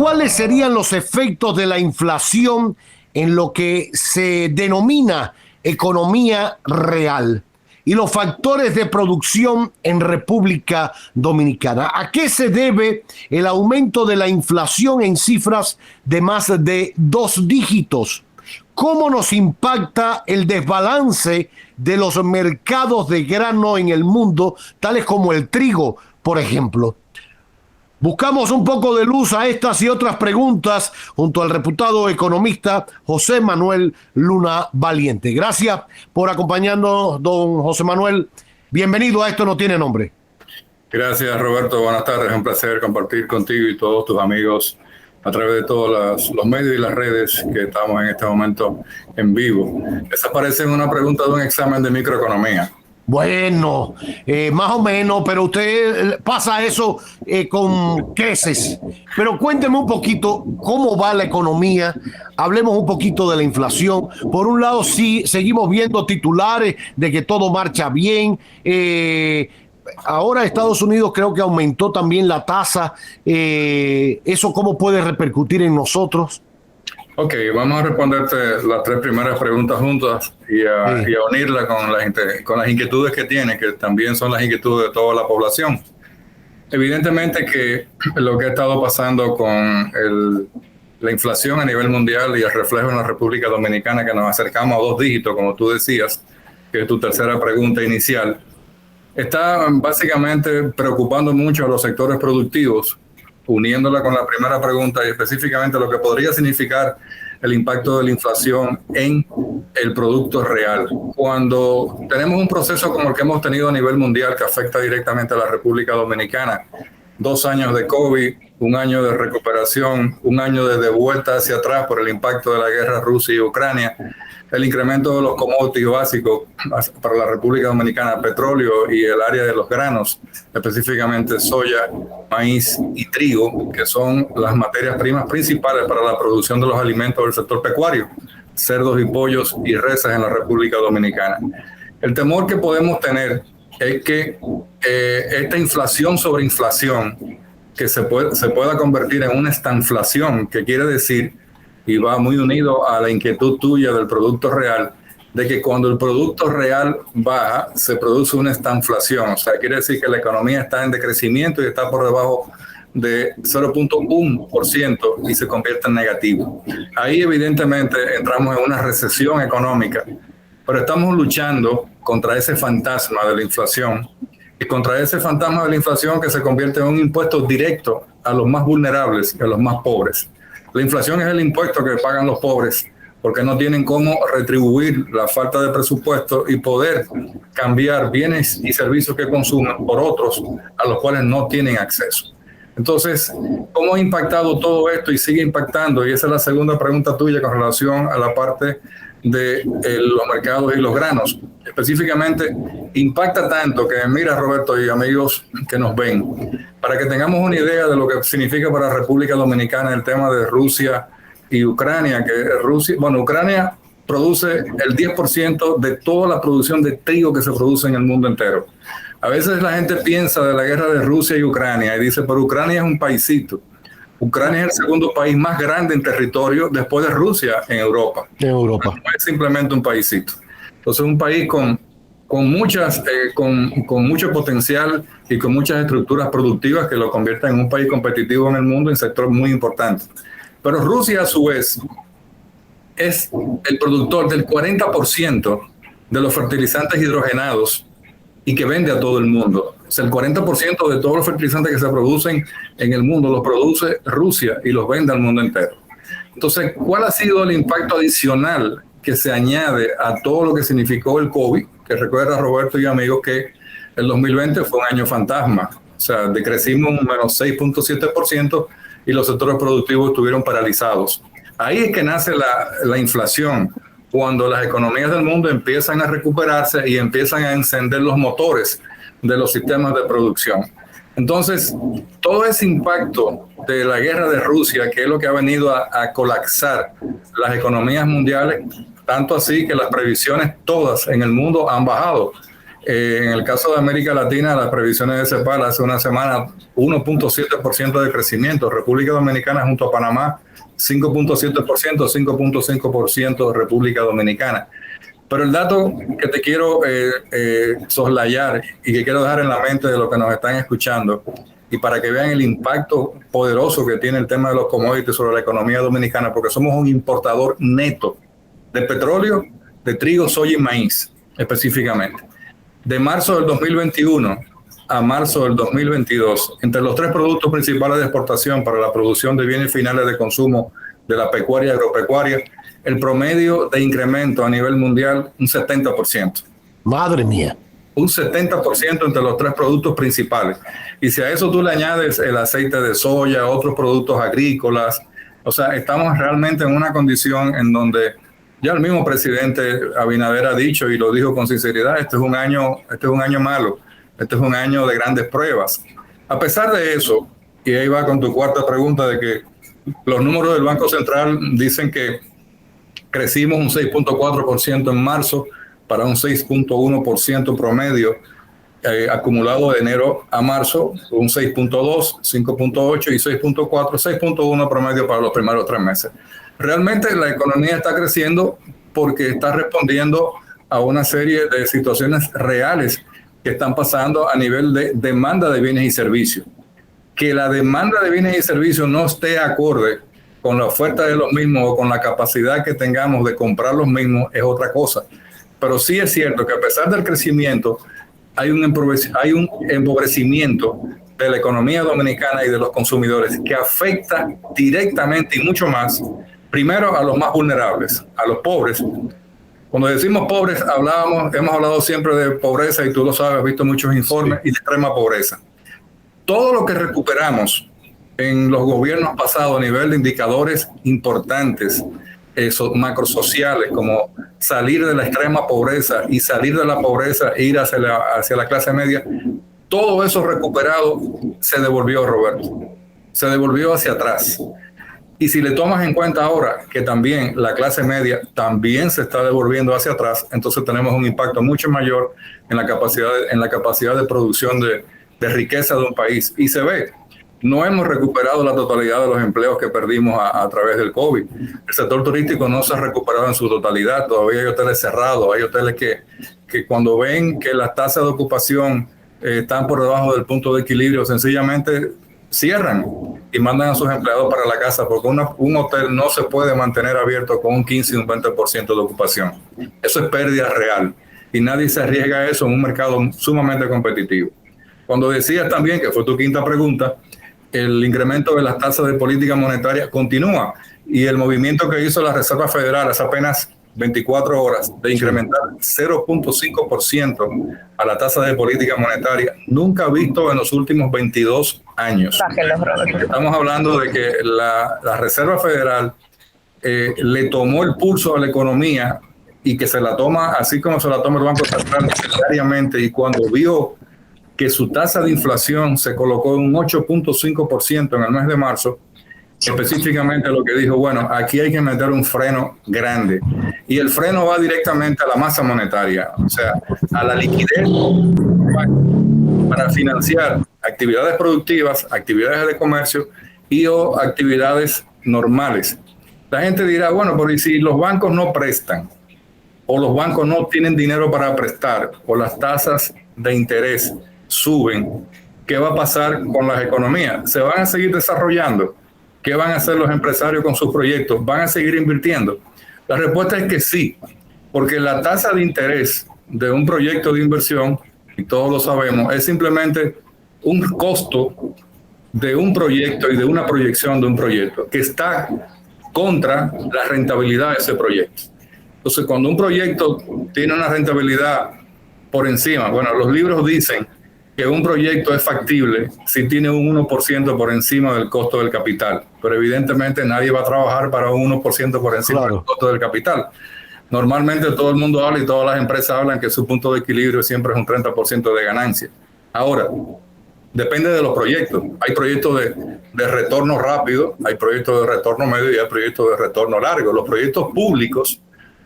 ¿cuáles serían los efectos de la inflación en lo que se denomina economía real y los factores de producción en República Dominicana? ¿A qué se debe el aumento de la inflación en cifras de más de 2 dígitos? ¿Cómo nos impacta el desbalance de los mercados de grano en el mundo, tales como el trigo, por ejemplo? Buscamos un poco de luz a estas y otras preguntas junto al reputado economista José Manuel Luna Valiente. Gracias por acompañarnos, don José Manuel. Bienvenido a Esto No Tiene Nombre. Gracias, Roberto. Buenas tardes. Es un placer compartir contigo y todos tus amigos a través de todos los medios y las redes que estamos en este momento en vivo. Esa parece una pregunta de un examen de microeconomía. Bueno, más o menos, pero usted pasa eso con creces. Pero cuénteme un poquito cómo va la economía. Hablemos un poquito de la inflación. Por un lado, sí, seguimos viendo titulares de que todo marcha bien. Ahora Estados Unidos creo que aumentó también la tasa. ¿Eso cómo puede repercutir en nosotros? Ok, vamos a responderte las 3 primeras preguntas juntas y a unirla con las inquietudes que tiene, que también son las inquietudes de toda la población. Evidentemente que lo que ha estado pasando con la inflación a nivel mundial y el reflejo en la República Dominicana, que nos acercamos a 2 dígitos, como tú decías, que es tu tercera pregunta inicial, está básicamente preocupando mucho a los sectores productivos, uniéndola con la primera pregunta y específicamente lo que podría significar el impacto de la inflación en el producto real. Cuando tenemos un proceso como el que hemos tenido a nivel mundial que afecta directamente a la República Dominicana, 2 años de COVID, 1 año de recuperación, 1 año de vuelta hacia atrás por el impacto de la guerra Rusia y Ucrania, el incremento de los commodities básicos para la República Dominicana, petróleo y el área de los granos, específicamente soya, maíz y trigo, que son las materias primas principales para la producción de los alimentos del sector pecuario, cerdos y pollos y reses en la República Dominicana. El temor que podemos tener es que esta inflación sobre inflación, que se pueda convertir en una estanflación, que quiere decir, y va muy unido a la inquietud tuya del producto real, de que cuando el producto real baja, se produce una estanflación. O sea, quiere decir que la economía está en decrecimiento y está por debajo de 0.1% y se convierte en negativo. Ahí evidentemente entramos en una recesión económica, pero estamos luchando contra ese fantasma de la inflación y contra ese fantasma de la inflación que se convierte en un impuesto directo a los más vulnerables y a los más pobres. La inflación es el impuesto que pagan los pobres porque no tienen cómo retribuir la falta de presupuesto y poder cambiar bienes y servicios que consumen por otros a los cuales no tienen acceso. Entonces, ¿cómo ha impactado todo esto y sigue impactando? Y esa es la segunda pregunta tuya con relación a la parte de los mercados y los granos. Específicamente, impacta tanto que, mira, Roberto y amigos que nos ven, para que tengamos una idea de lo que significa para la República Dominicana el tema de Rusia y Ucrania, Ucrania produce el 10% de toda la producción de trigo que se produce en el mundo entero. A veces la gente piensa de la guerra de Rusia y Ucrania y dice, pero Ucrania es un paisito. Ucrania es el segundo país más grande en territorio después de Rusia en Europa. No es simplemente un paisito. Entonces, un país con mucho potencial y con muchas estructuras productivas que lo convierten en un país competitivo en el mundo en sectores muy importantes. Pero Rusia, a su vez, es el productor del 40% de los fertilizantes hidrogenados y que vende a todo el mundo. O sea, el 40% de todos los fertilizantes que se producen en el mundo los produce Rusia y los vende al mundo entero. Entonces, ¿cuál ha sido el impacto adicional que se añade a todo lo que significó el COVID? Que recuerda, Roberto y amigos, que el 2020 fue un año fantasma. O sea, decrecimos un menos 6.7% y los sectores productivos estuvieron paralizados. Ahí es que nace la inflación, cuando las economías del mundo empiezan a recuperarse y empiezan a encender los motores de los sistemas de producción. Entonces, todo ese impacto de la guerra de Rusia, que es lo que ha venido a colapsar las economías mundiales, tanto así que las previsiones todas en el mundo han bajado. En el caso de América Latina, las previsiones de CEPAL hace una semana 1.7% de crecimiento. República Dominicana junto a Panamá 5.7%, 5.5% de República Dominicana. Pero el dato que te quiero soslayar y que quiero dejar en la mente de los que nos están escuchando, y para que vean el impacto poderoso que tiene el tema de los commodities sobre la economía dominicana, porque somos un importador neto de petróleo, de trigo, soya y maíz, específicamente. De marzo del 2021 a marzo del 2022, entre los tres productos principales de exportación para la producción de bienes finales de consumo de la pecuaria y agropecuaria, el promedio de incremento a nivel mundial, un 70%. Madre mía. Un 70% entre los tres productos principales. Y si a eso tú le añades el aceite de soya, otros productos agrícolas, o sea, estamos realmente en una condición en donde ya el mismo presidente Abinader ha dicho, y lo dijo con sinceridad, este es un año malo, este es un año de grandes pruebas. A pesar de eso, y ahí va con tu cuarta pregunta, de que los números del Banco Central dicen que crecimos un 6.4% en marzo para un 6.1% promedio acumulado de enero a marzo, un 6.2, 5.8 y 6.4, 6.1 promedio para los primeros 3 meses. Realmente la economía está creciendo porque está respondiendo a una serie de situaciones reales que están pasando a nivel de demanda de bienes y servicios. Que la demanda de bienes y servicios no esté acorde con la oferta de los mismos o con la capacidad que tengamos de comprar los mismos es otra cosa. Pero sí es cierto que a pesar del crecimiento, hay un empobrecimiento de la economía dominicana y de los consumidores que afecta directamente y mucho más, primero a los más vulnerables, a los pobres. Cuando decimos pobres, hemos hablado siempre de pobreza, y tú lo sabes, has visto muchos informes, y de extrema pobreza. Todo lo que recuperamos en los gobiernos pasados a nivel de indicadores importantes, macrosociales, como salir de la extrema pobreza y salir de la pobreza e ir hacia la clase media, todo eso recuperado se devolvió, Roberto, se devolvió hacia atrás. Y si le tomas en cuenta ahora que también la clase media también se está devolviendo hacia atrás, entonces tenemos un impacto mucho mayor en la capacidad de producción de riqueza de un país. Y se ve, no hemos recuperado la totalidad de los empleos que perdimos a través del COVID. El sector turístico no se ha recuperado en su totalidad. Todavía hay hoteles cerrados, hay hoteles que cuando ven que las tasas de ocupación están por debajo del punto de equilibrio, sencillamente cierran y mandan a sus empleados para la casa, porque un hotel no se puede mantener abierto con un 15 y un 20% de ocupación. Eso es pérdida real y nadie se arriesga a eso en un mercado sumamente competitivo. Cuando decías también, que fue tu quinta pregunta, el incremento de las tasas de política monetaria continúa, y el movimiento que hizo la Reserva Federal hace apenas 24 horas de incrementar 0.5% a la tasa de política monetaria, nunca visto en los últimos 22 años. Estamos hablando de que la Reserva Federal le tomó el pulso a la economía, y que se la toma así como se la toma el Banco Central diariamente, y cuando vio que su tasa de inflación se colocó en un 8.5% en el mes de marzo, específicamente lo que dijo, bueno, aquí hay que meter un freno grande. Y el freno va directamente a la masa monetaria, o sea, a la liquidez para financiar actividades productivas, actividades de comercio y o actividades normales. La gente dirá, bueno, pero ¿y si los bancos no prestan? O los bancos no tienen dinero para prestar, o las tasas de interés suben, ¿qué va a pasar con las economías? ¿Se van a seguir desarrollando? ¿Qué van a hacer los empresarios con sus proyectos? ¿Van a seguir invirtiendo? La respuesta es que sí, porque la tasa de interés de un proyecto de inversión, y todos lo sabemos, es simplemente un costo de un proyecto y de una proyección de un proyecto que está contra la rentabilidad de ese proyecto. Entonces, cuando un proyecto tiene una rentabilidad por encima, bueno, los libros dicen que un proyecto es factible si tiene un 1% por encima del costo del capital, pero evidentemente nadie va a trabajar para un 1% por encima del costo del capital. Normalmente todo el mundo habla y todas las empresas hablan que su punto de equilibrio siempre es un 30% de ganancia. Ahora, depende de los proyectos. Hay proyectos de retorno rápido, hay proyectos de retorno medio y hay proyectos de retorno largo. Los proyectos públicos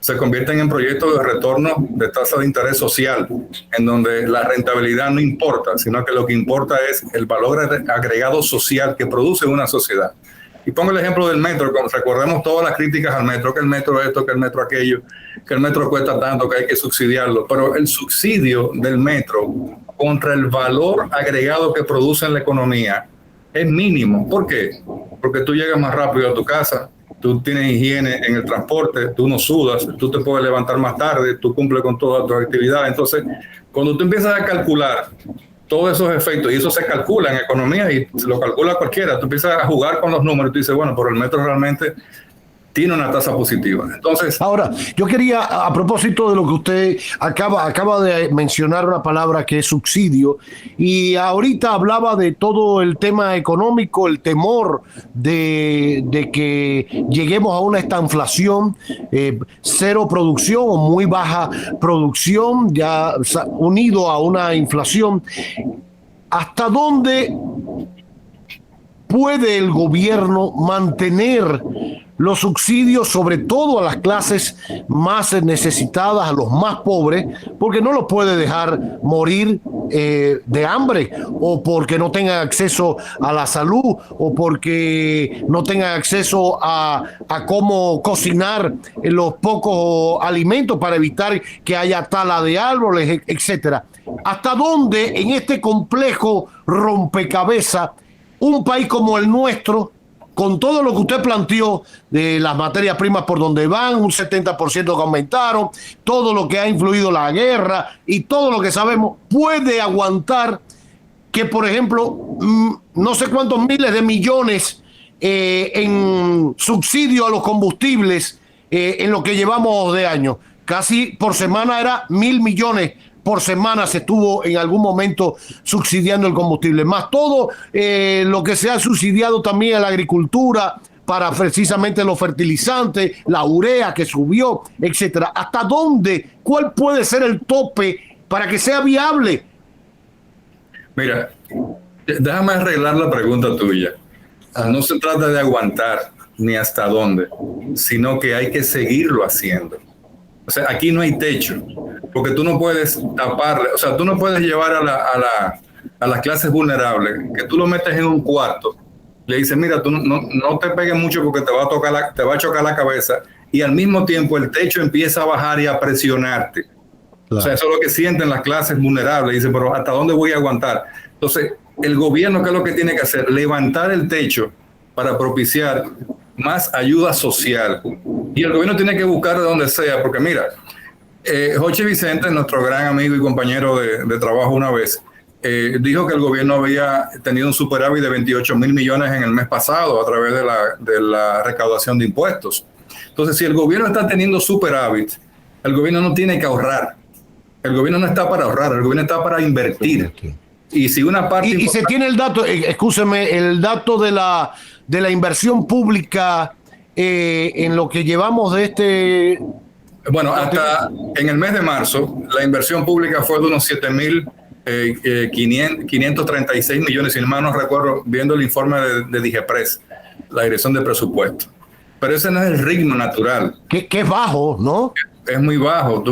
se convierten en proyectos de retorno de tasa de interés social, en donde la rentabilidad no importa, sino que lo que importa es el valor agregado social que produce una sociedad. Y pongo el ejemplo del metro, recordemos todas las críticas al metro, que el metro esto, que el metro aquello, que el metro cuesta tanto, que hay que subsidiarlo, pero el subsidio del metro contra el valor agregado que produce en la economía es mínimo. ¿Por qué? Porque tú llegas más rápido a tu casa, tú tienes higiene en el transporte, tú no sudas, tú te puedes levantar más tarde, tú cumples con todas tus actividades. Entonces, cuando tú empiezas a calcular todos esos efectos, y eso se calcula en economía y lo calcula cualquiera, tú empiezas a jugar con los números y tú dices, bueno, pero el metro realmente tiene una tasa positiva. Entonces, ahora, yo quería, a propósito de lo que usted acaba de mencionar una palabra que es subsidio, y ahorita hablaba de todo el tema económico, el temor de que lleguemos a una estanflación, cero producción o muy baja producción, ya unido a una inflación. ¿Hasta dónde puede el gobierno mantener los subsidios, sobre todo a las clases más necesitadas, a los más pobres, porque no los puede dejar morir de hambre, o porque no tengan acceso a la salud, o porque no tengan acceso a cómo cocinar los pocos alimentos para evitar que haya tala de árboles, etcétera? ¿Hasta dónde en este complejo rompecabezas un país como el nuestro, con todo lo que usted planteó de las materias primas por donde van, un 70% que aumentaron, todo lo que ha influido la guerra y todo lo que sabemos, puede aguantar que, por ejemplo, no sé cuántos miles de millones en subsidio a los combustibles en lo que llevamos de año? Casi por semana era 1.000 millones por semana se estuvo en algún momento subsidiando el combustible, más todo lo que se ha subsidiado también a la agricultura para precisamente los fertilizantes, la urea que subió, etcétera. ¿Hasta dónde? ¿Cuál puede ser el tope para que sea viable? Mira, déjame arreglar la pregunta tuya. No se trata de aguantar ni hasta dónde, sino que hay que seguirlo haciendo. O sea, aquí no hay techo, porque tú no puedes taparle, o sea, tú no puedes llevar a las clases vulnerables, que tú lo metes en un cuarto, le dices, mira, tú no te pegues mucho porque te va a chocar la cabeza, y al mismo tiempo el techo empieza a bajar y a presionarte. Claro. O sea, eso es lo que sienten las clases vulnerables, dicen, pero ¿hasta dónde voy a aguantar? Entonces, el gobierno, ¿qué es lo que tiene que hacer? Levantar el techo para propiciar más ayuda social. Y el gobierno tiene que buscar de donde sea, porque mira, Jochi Vicente, nuestro gran amigo y compañero de trabajo una vez, dijo que el gobierno había tenido un superávit de 28.000 millones en el mes pasado a través de la recaudación de impuestos. Entonces, si el gobierno está teniendo superávit, el gobierno no tiene que ahorrar. El gobierno no está para ahorrar, el gobierno está para invertir. Y si una parte... Y se tiene el dato, escúcheme, el dato de la inversión pública en lo que llevamos de este... Bueno, hasta en el mes de marzo, la inversión pública fue de unos 7.536 millones, si mal no recuerdo, viendo el informe de DIGEPRES, la Dirección de Presupuesto. Pero ese no es el ritmo natural. Que es bajo, ¿no? Es muy bajo.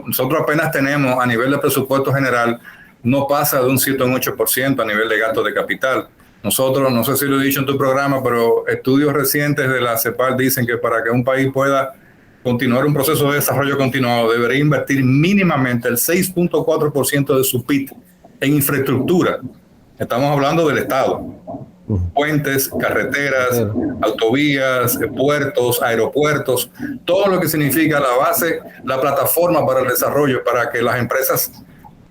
Nosotros apenas tenemos, a nivel de presupuesto general, no pasa de un 7 o un 8% a nivel de gasto de capital. Nosotros, no sé si lo he dicho en tu programa, pero estudios recientes de la CEPAL dicen que para que un país pueda continuar un proceso de desarrollo continuado, debería invertir mínimamente el 6.4% de su PIB en infraestructura. Estamos hablando del Estado. Puentes, carreteras, autovías, puertos, aeropuertos, todo lo que significa la base, la plataforma para el desarrollo, para que las empresas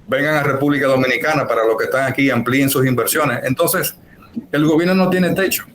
vengan a República Dominicana, para los que están aquí amplíen sus inversiones. Entonces, el gobierno no tiene techo.